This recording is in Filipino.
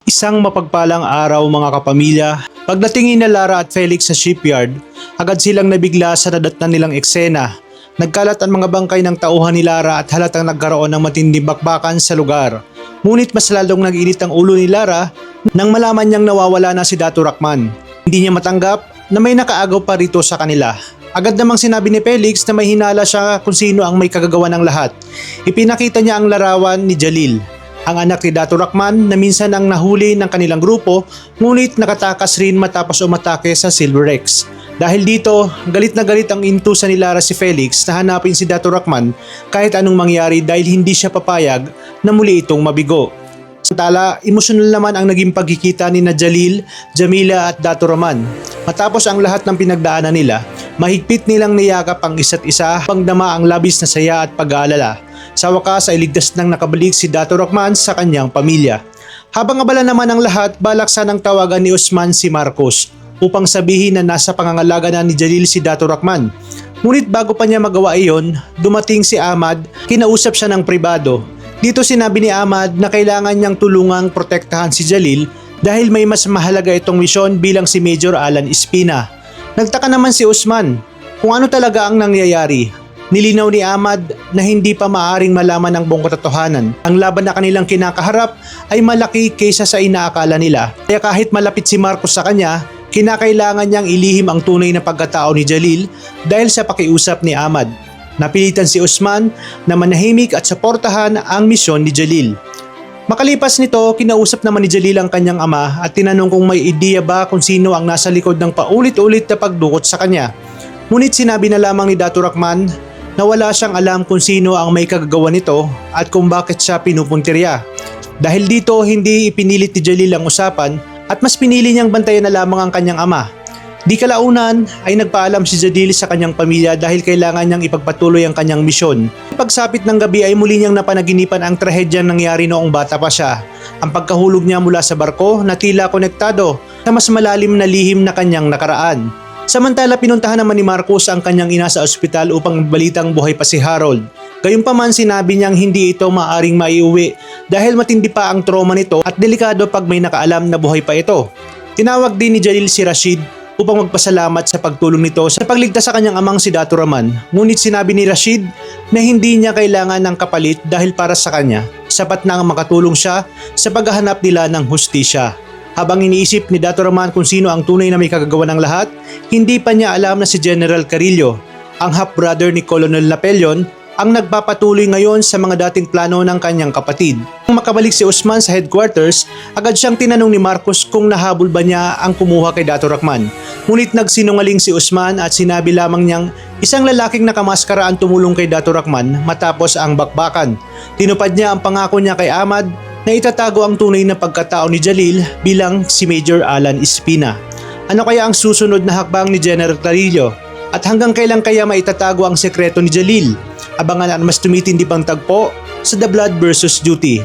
Isang mapagpalang araw mga kapamilya. Pagdating ni Lara at Felix sa shipyard, agad silang nabigla sa nadatnan nilang eksena. Nagkalat ang mga bangkay ng tauhan ni Lara at halatang nagkaroon ng matinding bakbakan sa lugar. Ngunit mas lalong nag-init ang ulo ni Lara nang malaman niyang nawawala na si Dato Rakman. Hindi niya matanggap na may nakaagaw pa rito sa kanila. Agad namang sinabi ni Felix na may hinala siya kung sino ang may kagagawa ng lahat. Ipinakita niya ang larawan ni Jalil, ang anak ni Dato Rakman na minsan ang nahuli ng kanilang grupo ngunit nakatakas rin matapos umatake sa Silver Rex. Dahil dito, galit na galit ang intusan ni Lara si Felix na hanapin si Dato Rakman kahit anong mangyari dahil hindi siya papayag na muli itong mabigo. Samantala, emosyonal naman ang naging pagkikita ni Jalil, Jamila at Dato Raman. Matapos ang lahat ng pinagdaanan nila, mahigpit nilang niyakap ang isa't isa pangdama ang labis na saya at pag-aalala. Sa wakas ay ligtas nang nakabalik si Dato Rakman sa kanyang pamilya. Habang abala naman ang lahat, balak sanang tawagan ni Usman si Marcos upang sabihin na nasa pangangalaga na ni Jalil si Dato Rakman. Ngunit bago pa niya magawa iyon, dumating si Ahmad, kinausap siya ng pribado. Dito sinabi ni Ahmad na kailangan niyang tulungang protektahan si Jalil dahil may mas mahalaga itong misyon bilang si Major Alan Espina. Nagtaka naman si Usman kung ano talaga ang nangyayari. Nilinaw ni Ahmad na hindi pa maaring malaman ang buong katotohanan. Ang laban na kanilang kinakaharap ay malaki kaysa sa inaakala nila. Kaya kahit malapit si Marcos sa kanya, kinakailangan niyang ilihim ang tunay na pagkatao ni Jalil dahil sa pakiusap ni Ahmad. Napilitan si Usman na manahimik at suportahan ang misyon ni Jalil. Makalipas nito, kinausap naman ni Jalil ang kanyang ama at tinanong kung may ideya ba kung sino ang nasa likod ng paulit-ulit na pagdukot sa kanya. Ngunit sinabi na lamang ni Dato Rakman na wala siyang alam kung sino ang may kagagawa nito at kung bakit siya pinupuntirya. Dahil dito, hindi ipinilit ni Jalil ang usapan at mas pinili niyang bantayan na lamang ang kanyang ama. Di kalaunan ay nagpaalam si Jalil sa kanyang pamilya dahil kailangan niyang ipagpatuloy ang kanyang misyon. Pagsapit ng gabi ay muli niyang napanaginipan ang trahedyang nangyari noong bata pa siya. Ang pagkahulog niya mula sa barko na tila konektado sa mas malalim na lihim na kanyang nakaraan. Samantala pinuntahan naman ni Marcos ang kanyang ina sa ospital upang balitang buhay pa si Harold. Gayunpaman sinabi niyang hindi ito maaring maiuwi dahil matindi pa ang trauma nito at delikado pag may nakaalam na buhay pa ito. Tinawag din ni Jalil si Rashid upang magpasalamat sa pagtulong nito sa pagligtas sa kanyang amang si Dato Raman. Ngunit sinabi ni Rashid na hindi niya kailangan ng kapalit dahil para sa kanya, sapat na ang makatulong siya sa paghahanap nila ng hustisya. Habang iniisip ni Dato Raman kung sino ang tunay na may kagagawa ng lahat, hindi pa niya alam na si General Carillo, ang half-brother ni Colonel Napelion, ang nagpapatuloy ngayon sa mga dating plano ng kanyang kapatid. Nang makabalik si Usman sa headquarters, agad siyang tinanong ni Marcos kung nahabol ba niya ang kumuha kay Dato Rakman. Ngunit nagsinungaling si Usman at sinabi lamang niyang isang lalaking nakamaskara ang tumulong kay Dato Rakman matapos ang bakbakan. Tinupad niya ang pangako niya kay Ahmad na itatago ang tunay na pagkatao ni Jalil bilang si Major Alan Espina. Ano kaya ang susunod na hakbang ni General Carillo? At hanggang kailan kaya maitatago ang sekreto ni Jalil? Abangan ang mas tumitindi pang tagpo sa The Blood vs. Duty.